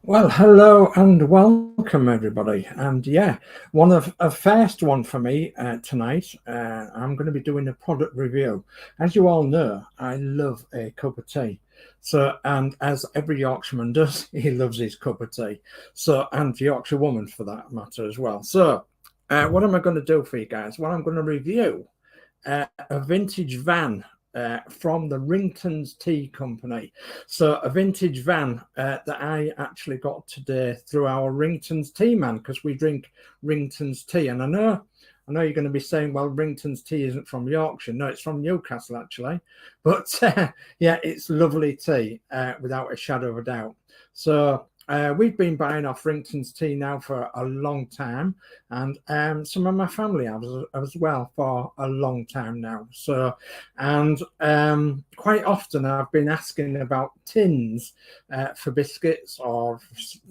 Well, hello and welcome everybody. And yeah, one of a first one for me tonight. I'm going to be doing a product review. As you all know, I love a cup of tea. So, and as every Yorkshireman does, he loves his cup of tea. So, and Yorkshire woman for that matter as well. So, what am I going to do for you guys? Well, I'm going to review a vintage van from the Ringtons Tea Company. So a vintage van that I actually got today through our Ringtons Tea man, because we drink Ringtons tea. And I know you're going to be saying, well, Ringtons tea isn't from Yorkshire. No, it's from Newcastle, actually. But yeah, it's lovely tea, without a shadow of a doubt. So we've been buying off Ringtons tea now for a long time, and some of my family have as well for a long time now. So, and quite often I've been asking about tins for biscuits or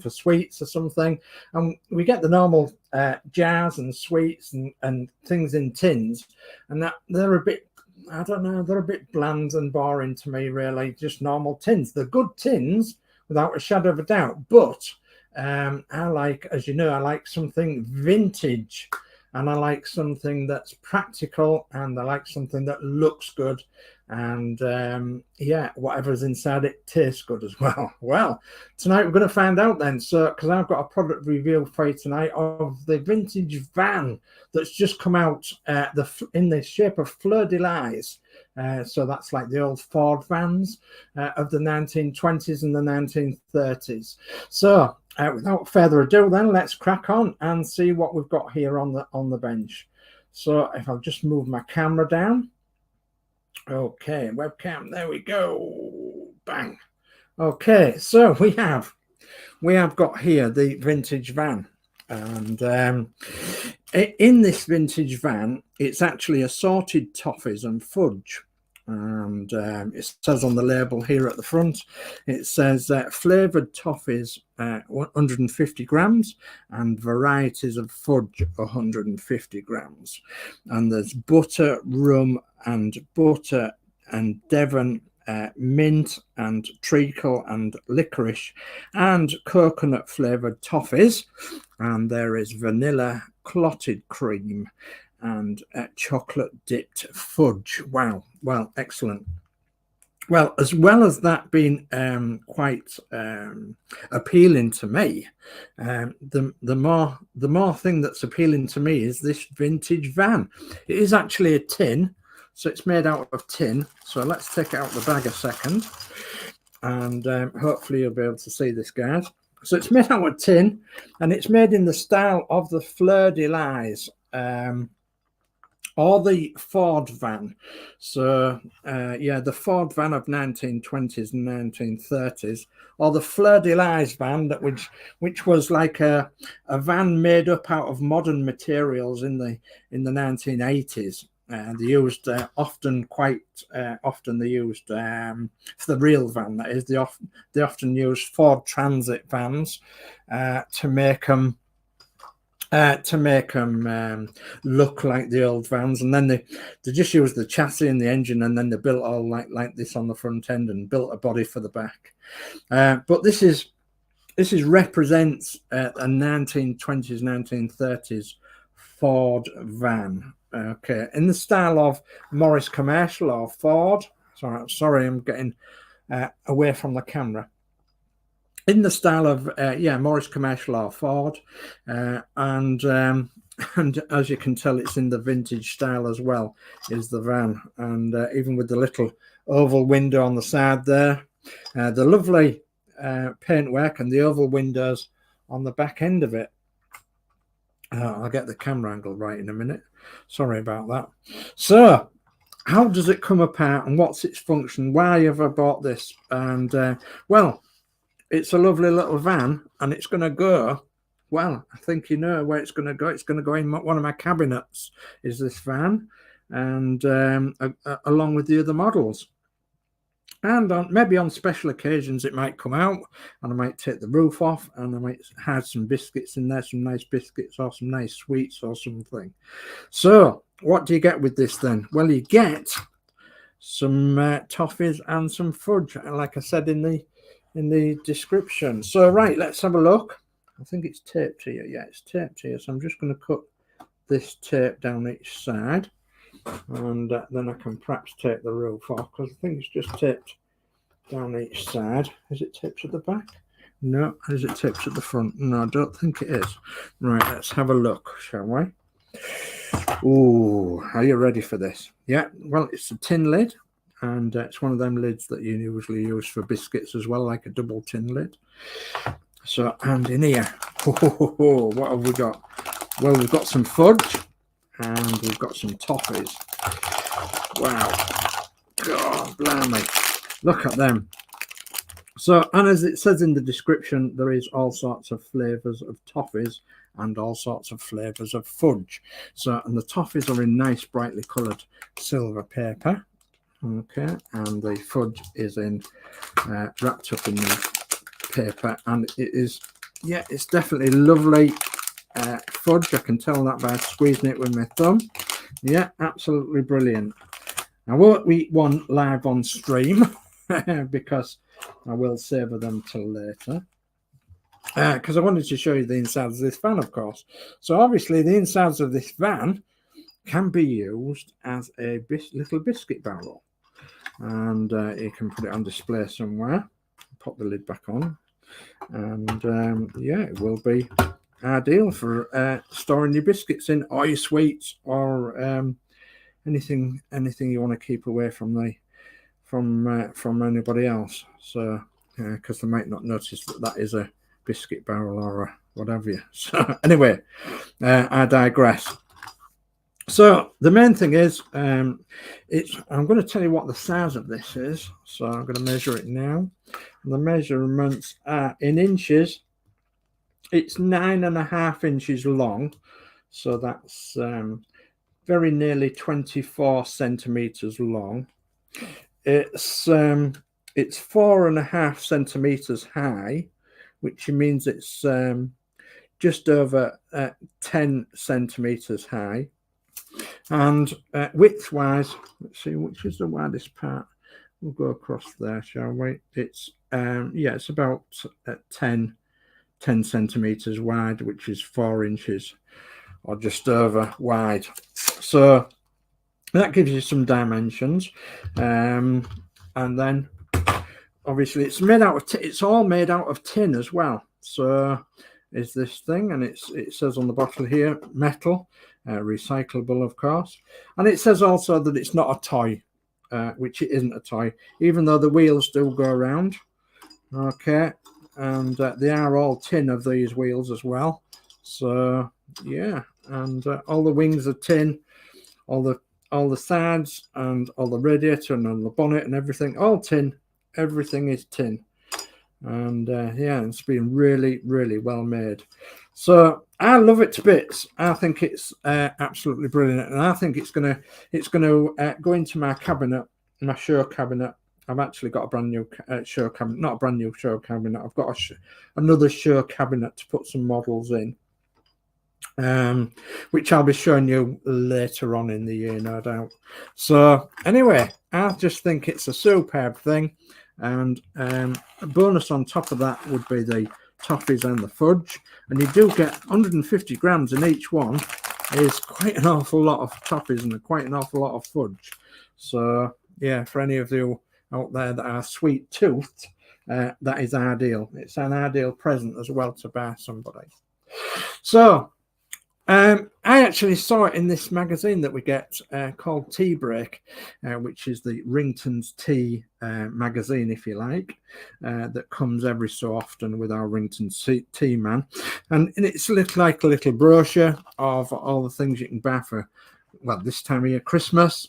for sweets or something, and we get the normal jars and sweets and things in tins, and that they're a bit, I don't know, they're a bit bland and boring to me, really. Just normal tins. They're good tins, without a shadow of a doubt. But I like, as you know, I like something vintage, and I like something that's practical, and I like something that looks good, and yeah, whatever's inside it tastes good as well. Well, tonight we're going to find out then. So, because I've got a product review for you tonight of the vintage van that's just come out, in the shape of fleur de lis. So that's like the old Ford vans of the 1920s and the 1930s. So without further ado, then let's crack on and see what we've got here on the bench. So if I'll just move my camera down. Okay, webcam, there we go. Bang. Okay, so we have got here the vintage van. And in this vintage van, it's actually assorted toffees and fudge. And it says on the label here at the front, it says flavoured toffees 150 grams and varieties of fudge 150 grams. And there's butter, rum and butter and Devon mint and treacle and licorice and coconut flavoured toffees. And there is vanilla clotted cream and chocolate dipped fudge. Wow. Well, excellent. Well, as well as that being quite appealing to me, the more thing that's appealing to me is this vintage van. It is actually a tin, so it's made out of tin. So let's take it out of the bag a second, and hopefully you'll be able to see this, guys. So it's made out of tin, and it's made in the style of the fleur de lis, or the Ford van. So yeah, the Ford van of 1920s and 1930s, or the fleur de lis van, that which was like a van made up out of modern materials in the 1980s. They used quite often they used for the real van, that is, they often used Ford Transit vans to make them look like the old vans, and then they just used the chassis and the engine, and then they built all like this on the front end and built a body for the back. But this represents a 1920s 1930s Ford van. Okay, in the style of Morris Commercial or Ford. Sorry, I'm getting away from the camera. In the style of yeah, Morris Commercial or Ford, and as you can tell, it's in the vintage style as well, is the van, and even with the little oval window on the side there, the lovely paintwork and the oval windows on the back end of it. I'll get the camera angle right in a minute. Sorry about that. So, how does it come apart and what's its function? Why have I bought this? And well, it's a lovely little van, and it's going to go, well, I think you know where it's going to go. It's going to go in one of my cabinets, is this van, and along with the other models. And maybe on special occasions it might come out, and I might take the roof off, and I might have some biscuits in there, some nice biscuits or some nice sweets or something. So what do you get with this then? Well, you get some toffees and some fudge, like I said in the description. So right, let's have a look. I think it's taped here. Yeah, it's taped here. So I'm just going to cut this tape down each side, and then I can perhaps take the roof off, because I think it's just taped down each side. Is it taped at the back? No. Is it taped at the front? No, I don't think it is. Right, let's have a look, shall we? Oh, are you ready for this? Yeah, well, it's a tin lid, and it's one of them lids that you usually use for biscuits as well, like a double tin lid. So, and in here, what have we got? Well, we've got some fudge, and we've got some toffees. Wow. God, blimey. Look at them. So, and as it says in the description, there is all sorts of flavours of toffees and all sorts of flavours of fudge. So, and the toffees are in nice brightly coloured silver paper. Okay, and the fudge is in wrapped up in the paper, and it is, yeah, it's definitely lovely fudge. I can tell that by squeezing it with my thumb. Yeah, absolutely brilliant. I won't eat one live on stream because I will savour them till later, because I wanted to show you the insides of this van, of course. So obviously the insides of this van can be used as a little biscuit barrel, and you can put it on display somewhere. Pop the lid back on, and yeah, it will be ideal for storing your biscuits in, or your sweets, or anything you want to keep away from the from anybody else. So because they might not notice that is a biscuit barrel or a whatever you. So anyway, I digress. So the main thing is, I'm going to tell you what the size of this is. So I'm going to measure it now. And the measurements are in inches. It's 9.5 inches long, so that's very nearly 24 centimeters long. It's 4.5 centimeters high, which means it's just over 10 centimeters high. And width-wise, let's see which is the widest part. We'll go across there, shall we? It's yeah, it's about 10 centimeters wide, which is 4 inches or just over wide. So that gives you some dimensions. And then obviously it's made out of it's all made out of tin as well. So is this thing, and it says on the bottle here, metal, recyclable, of course. And it says also that it's not a toy, which it isn't a toy, even though the wheels do go around. Okay, and they are all tin of these wheels as well. So yeah, and all the wings are tin, all the sides and all the radiator and all the bonnet and everything, all tin. Everything is tin, and yeah, it's been really well made. So I love it to bits. I think it's absolutely brilliant, and I think it's gonna go into my cabinet, my show cabinet. I've actually got a brand new show cabinet, not a brand new show cabinet. I've got another show cabinet to put some models in, which I'll be showing you later on in the year, no doubt. So anyway, I just think it's a superb thing, and a bonus on top of that would be the toffees and the fudge, and you do get 150 grams in each one. Is quite an awful lot of toffees and quite an awful lot of fudge. So yeah, for any of you out there that are sweet toothed, that is ideal. It's an ideal present as well to buy somebody. So I actually saw it in this magazine that we get called Tea Break, which is the Ringtons Tea magazine, if you like, that comes every so often with our Ringtons Tea man. And it's like a little brochure of all the things you can buy for, well, this time of year, Christmas.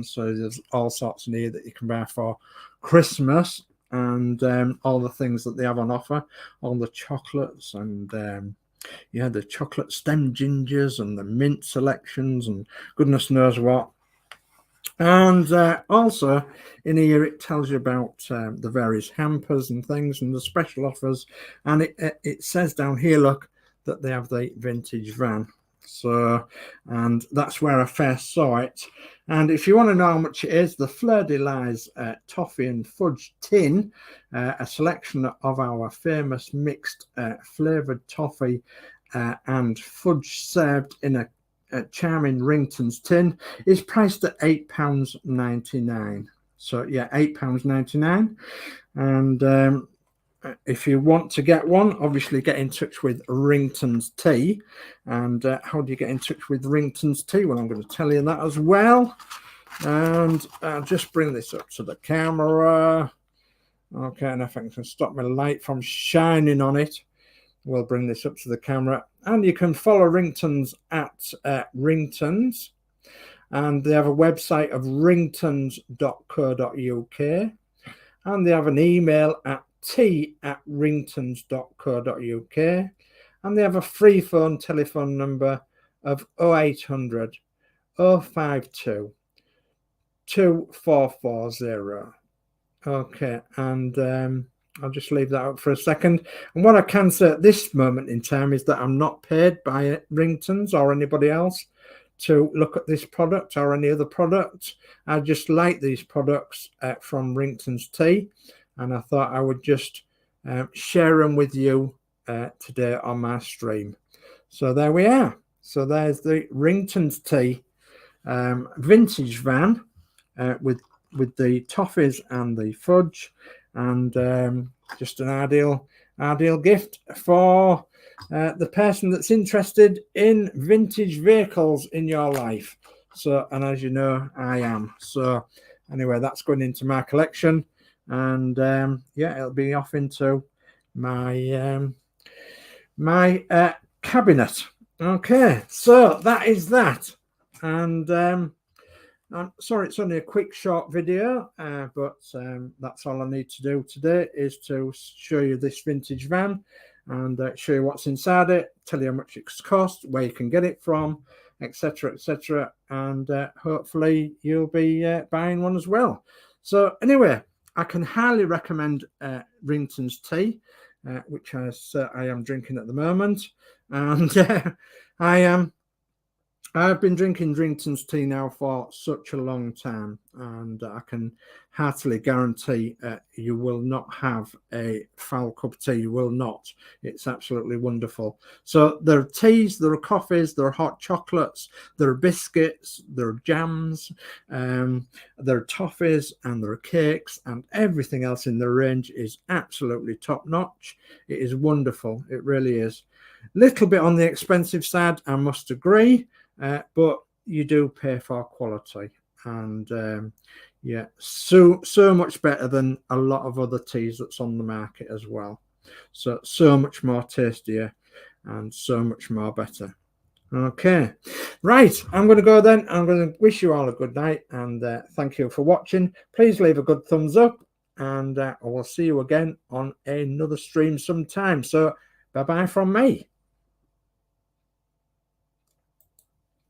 So there's all sorts in here that you can buy for Christmas, and all the things that they have on offer, all the chocolates and yeah, the chocolate stem gingers and the mint selections and goodness knows what. And also in here it tells you about the various hampers and things and the special offers. And it says down here, look, that they have the vintage van. So, and that's where I first saw it. And if you want to know how much it is, the Fleur de Lis toffee and fudge tin, a selection of our famous mixed flavoured toffee and fudge served in a charming Ringtons tin, is priced at £8.99. So yeah, £8.99. And if you want to get one, obviously get in touch with Ringtons Tea. And how do you get in touch with Ringtons Tea? Well, I'm going to tell you that as well. And I'll just bring this up to the camera. Okay, and if I can stop my light from shining on it, we'll bring this up to the camera. And you can follow Ringtons at Ringtons. And they have a website of ringtons.co.uk. And they have an email at tea@ringtons.co.uk, and they have a free telephone number of 0800 052 2440. Okay, and I'll just leave that out for a second. And what I can say at this moment in time is that I'm not paid by Ringtons or anybody else to look at this product or any other product. I just like these products from Ringtons Tea, and I thought I would just share them with you today on my stream. So there we are. So there's the Ringtons Tea vintage van with the toffees and the fudge, and just an ideal gift for the person that's interested in vintage vehicles in your life. So, and as you know, I am. So anyway, that's going into my collection. And yeah, it'll be off into my my cabinet. Okay, so that is that. And I'm sorry it's only a quick short video, but that's all I need to do today is to show you this vintage van and show you what's inside it, tell you how much it's cost, where you can get it from, etc, etc, and hopefully you'll be buying one as well. So anyway, I can highly recommend Ringtons Tea, which I am drinking at the moment, and I've been drinking Ringtons Tea now for such a long time, and I can heartily guarantee you will not have a foul cup of tea. You will not. It's absolutely wonderful. So there are teas, there are coffees, there are hot chocolates, there are biscuits, there are jams, there are toffees, and there are cakes, and everything else in the range is absolutely top notch. It is wonderful. It really is. Little bit on the expensive side, I must agree. But you do pay for quality, and yeah, so much better than a lot of other teas that's on the market as well. So much more tastier and so much more better. Okay, right, I'm going to go then. I'm going to wish you all a good night, and thank you for watching. Please leave a good thumbs up, and I will see you again on another stream sometime. So bye bye from me.